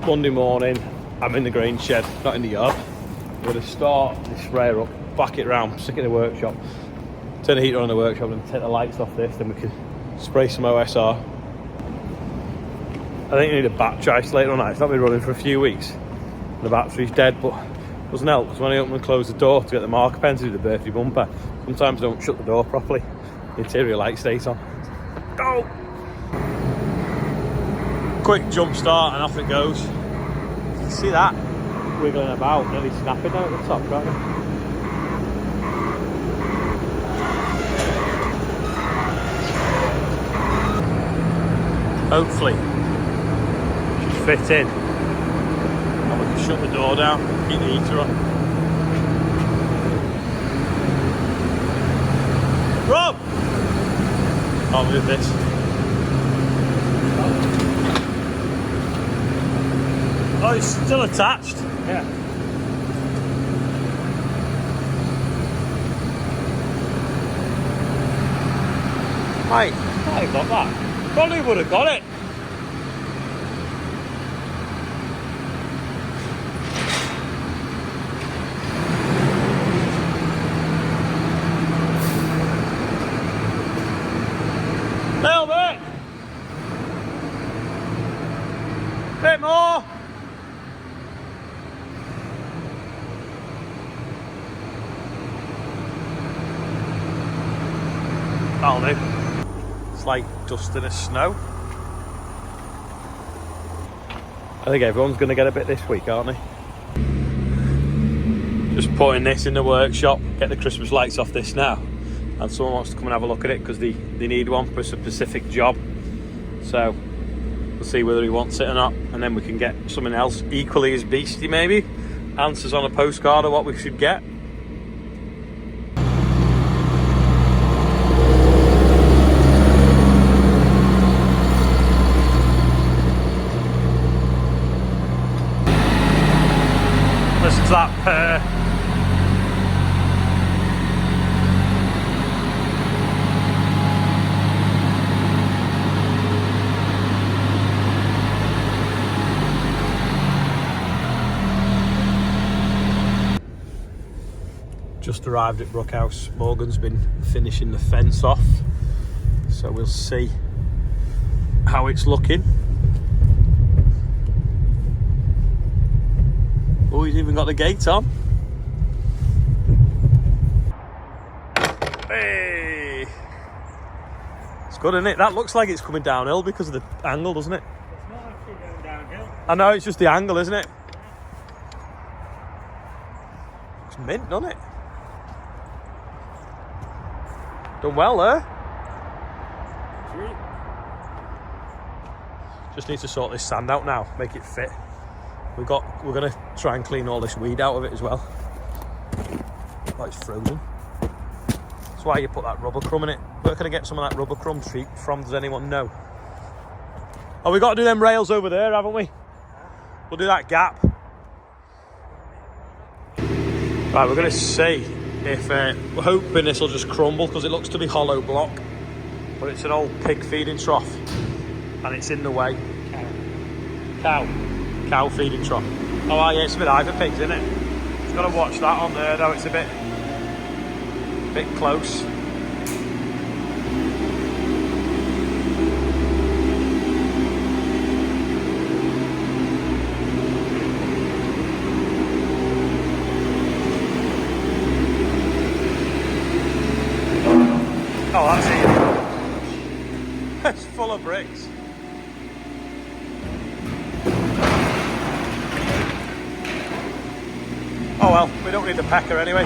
Monday morning, I'm in the grain shed, not in the yard. We're going to start the sprayer up, back it round, stick it in the workshop, turn the heater on in the workshop and take the lights off this, then we can spray some OSR. I think you need a battery isolator on that. It's not been running for a few weeks. The battery's dead, but it doesn't help because when I open and close the door to get the marker pen to do the birthday bumper, sometimes I don't shut the door properly. The interior light stays on. Go! Quick jump start and off it goes. You can see that wiggling about, nearly snapping down at the top, can't you? Hopefully she's fit in and we can shut the door down, keep the heater on. Rob! I'll move this. Oh, it's still attached? Yeah. Mate, I got that. Probably would have got it. Nailed it! Bit more! That'll do. It's like dust in the snow. I think everyone's going to get a bit this week, aren't they? Just putting this in the workshop, get the Christmas lights off this now. And someone wants to come and have a look at it because they need one for a specific job. So we'll see whether he wants it or not. And then we can get something else equally as beastie maybe. Answers on a postcard of what we should get. Listen to that purr. Just arrived at Brookhouse. Morgan's been finishing the fence off, so we'll see how it's looking. Oh, he's even got the gate on. Hey! It's good, isn't it? That looks like it's coming downhill because of the angle, doesn't it? It's not actually going downhill. I know, it's just the angle, isn't it? It's mint, doesn't it? Done well there. Sweet. Just need to sort this sand out now, make it fit. We're gonna try and clean all this weed out of it as well. Oh, it's frozen. That's why you put that rubber crumb in it. Where can I get some of that rubber crumb treat from? Does anyone know? Oh, we got to do them rails over there, haven't we? We'll do that gap. Right, we're gonna see if we're hoping this will just crumble because it looks to be hollow block, but it's an old pig feeding trough and it's in the way. Cow feeding trough. Oh yeah, it's a bit high for pigs, isn't it? It's got to watch that on there though, it's a bit close. Oh, that's it. It's full of bricks. Oh well, we don't need the pecker anyway.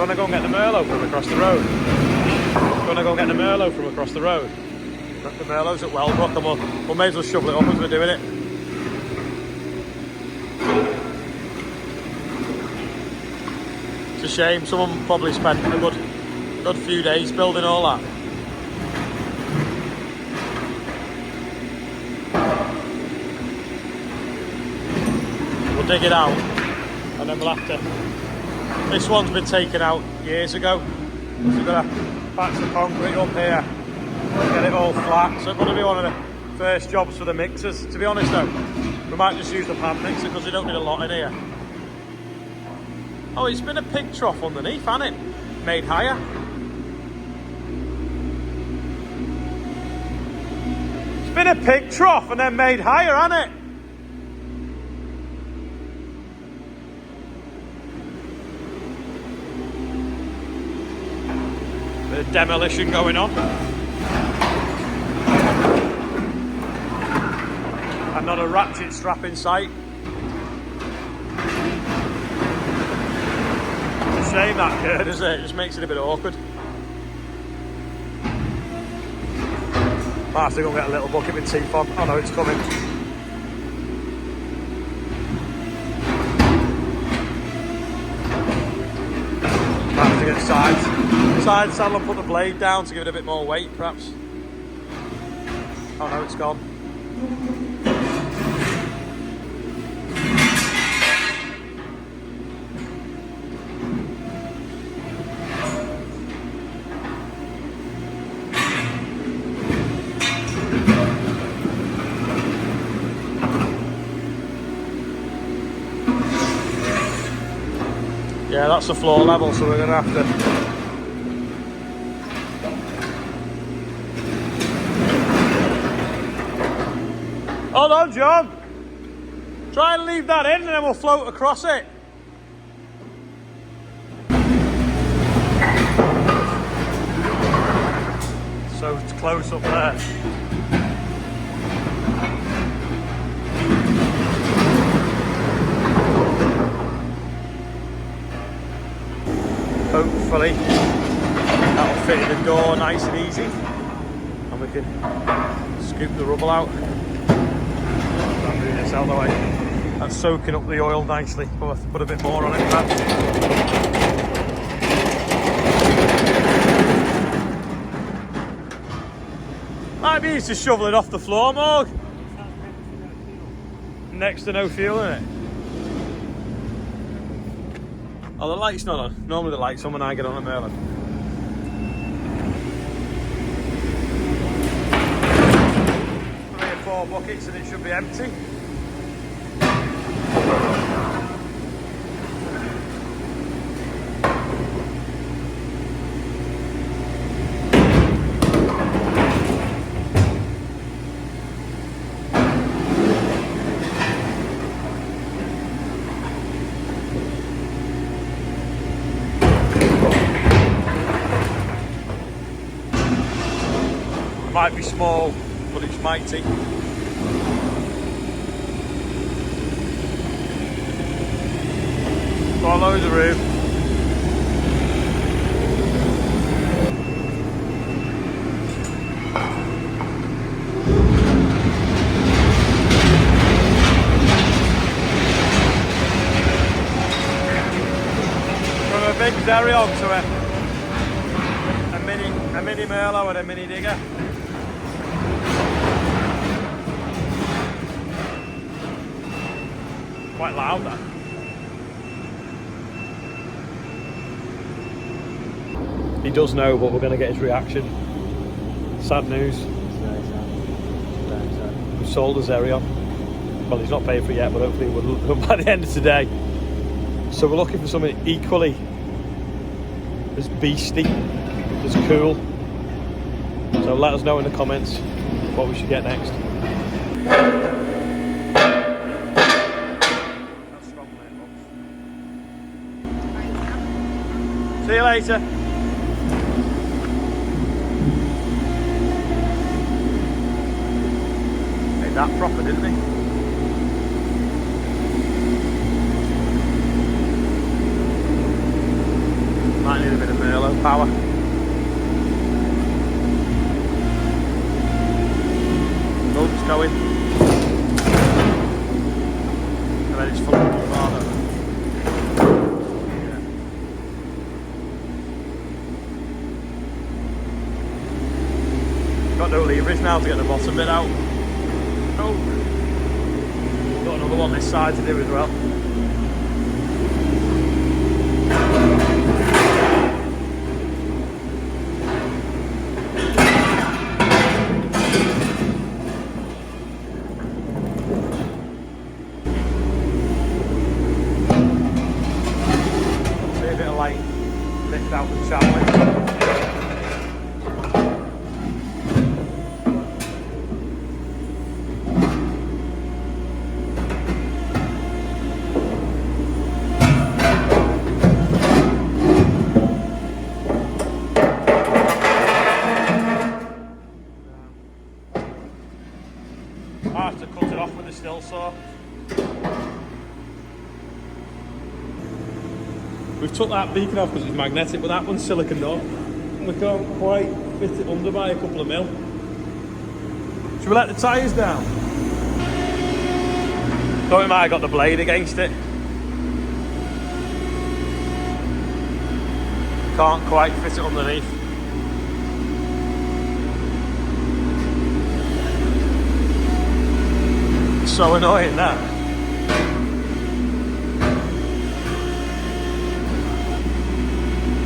Do you want to go and get the Merlot from across the road? Do you want to go and get the Merlot from across the road? The Merlot's at Wellbrook and we may as well shovel it up as we're doing it. It's a shame, someone probably spent a good Good few days building all that. We'll dig it out and then we'll have to... This one's been taken out years ago. So we've got to patch the concrete up here and get it all flat. So it's going to be one of the first jobs for the mixers. To be honest though, we might just use the pan mixer because we don't need a lot in here. Oh, it's been a pig trough underneath, hasn't it? Made higher. It's been a pig trough and then made higher, hasn't it? Bit of demolition going on. And not a ratchet strap in sight. It's a shame that gird, isn't it? It just makes it a bit awkward. Might have to go and get a little bucket with teeth on. Oh no, it's coming. Might have to get side saddle and put the blade down to give it a bit more weight, perhaps. Oh no, it's gone. Yeah, that's the floor level, so we're going to have to... Hold on, John! Try and leave that in and then we'll float across it. So it's close up there. Hopefully that'll fit in the door nice and easy and we can scoop the rubble out. I'm doing this out of the way. That's soaking up the oil nicely. We'll have to put a bit more on it perhaps. Might be easy to shovel it off the floor, Morg. Next to no fuel, isn't it? Oh, the light's not on. Normally the light's on when I get on at Merlin. 3 or 4 buckets and it should be empty. Might be small, but it's mighty. Got loads of room. From a big Xerion to a mini Merlo and a mini digger. Quite loud that. He does know, but we're going to get his reaction. Sad news. We've sold a Xerion. Well, he's not paid for it yet, but hopefully we'll come by the end of today. So we're looking for something equally as beastie, as cool. So let us know in the comments what we should get next. See you later. Made that proper, didn't he? Might need a bit of Merlo power. Oh, it's going. And then it's full of father. got no leverage now to get the bottom bit out. Oh, got another one this side to do as well. See a bit of light lift out the channel. I have to cut it off with a still saw. We've took that beacon off because it's magnetic, but that one's silicon up. We can't quite fit it under by a couple of mil. Should we let the tyres down? Thought we might have got the blade against it. Can't quite fit it underneath. So annoying that.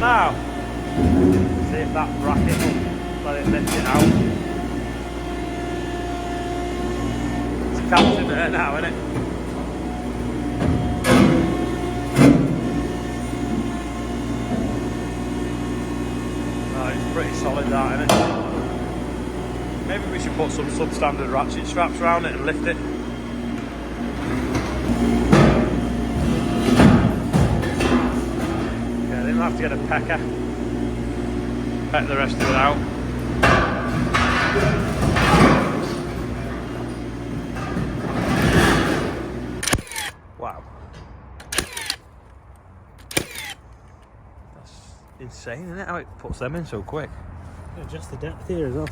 Now, see if that bracket will let it lift it out. It's captured there now, isn't it? Oh, it's pretty solid that, isn't it? Maybe we should put some substandard ratchet straps around it and lift it. I have to get a pecker, peck the rest of it out. Wow, that's insane, isn't it? How it puts them in so quick. Adjust the depth here as well.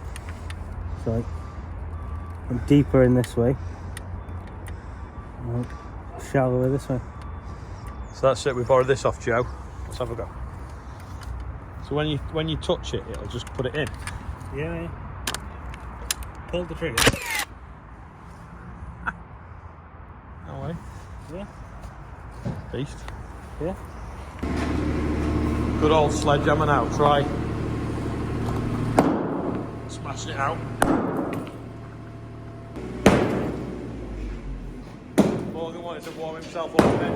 So I'm deeper in this way, shallower this way. So that's it. We borrowed this off Joe. Let's have a go. So when you touch it, it'll just put it in. Yeah. Pull the trigger. No way. Yeah. Beast. Yeah. Good old sledgehammer now. Try smashing it out. Morgan wanted to warm himself up a bit.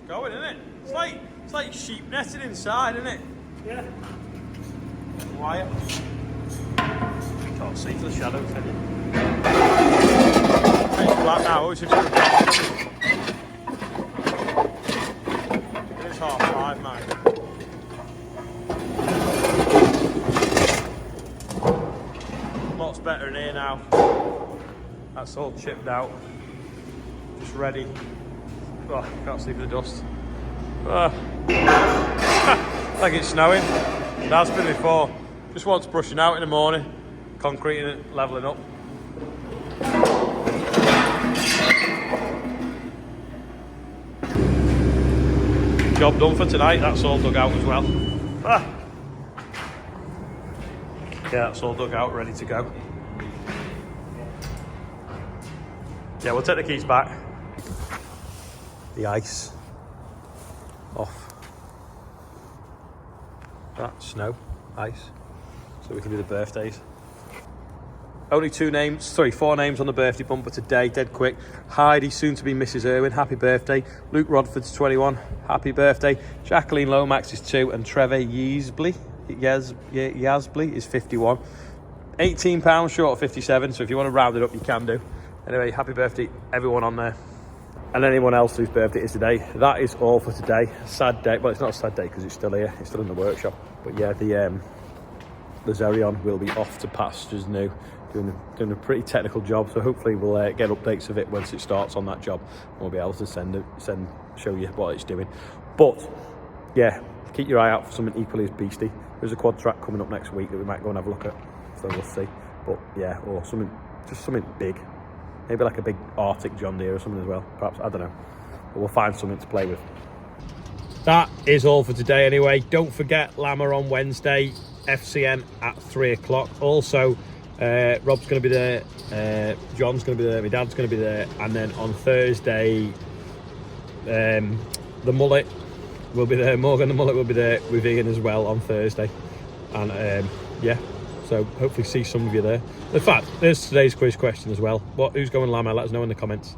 Going, isn't it? It's like sheep netting inside, isn't it? Yeah. Wire. Can't see for the shadows, can you? It's black now. We should do it. It's 5:30, mate. Lots better in here now. That's all chipped out. Just ready. Oh, can't see for the dust. Like it's snowing. It has been before. Just wants brushing out in the morning, concreting it, levelling up. Job done for tonight. That's all dug out as well. Yeah, that's all dug out, ready to go. Yeah, we'll take the keys back. The ice off. That snow, ice. So we can do the birthdays. Only 4 names on the birthday bumper today, dead quick. Heidi, soon to be Mrs. Irwin, happy birthday. Luke Rodford's 21, happy birthday. Jacqueline Lomax is 2, and Trevor Yazbley is 51. £18 short of 57, so if you want to round it up, you can do. Anyway, happy birthday, everyone on there. And anyone else whose birthday is today. That is all for today. Sad day. Well, it's not a sad day because it's still here. It's still in the workshop. But yeah, the Xerion will be off to pastures new, doing a pretty technical job. So hopefully we'll get updates of it once it starts on that job. And we'll be able to show you what it's doing. But yeah, keep your eye out for something equally as beastie. There's a quad track coming up next week that we might go and have a look at. So we'll see. But yeah, or something big. Maybe like a big Arctic John Deere or something as well. Perhaps, I don't know. But we'll find something to play with. that is all for today anyway. Don't forget Llama on Wednesday, FCN at 3 o'clock. Also, Rob's going to be there, John's going to be there, my dad's going to be there, and then on Thursday, the Mullet will be there. Morgan the Mullet will be there with Ian as well on Thursday. And yeah, so hopefully see some of you there. In fact, there's today's quiz question as well. Who's going Llama? Let us know in the comments.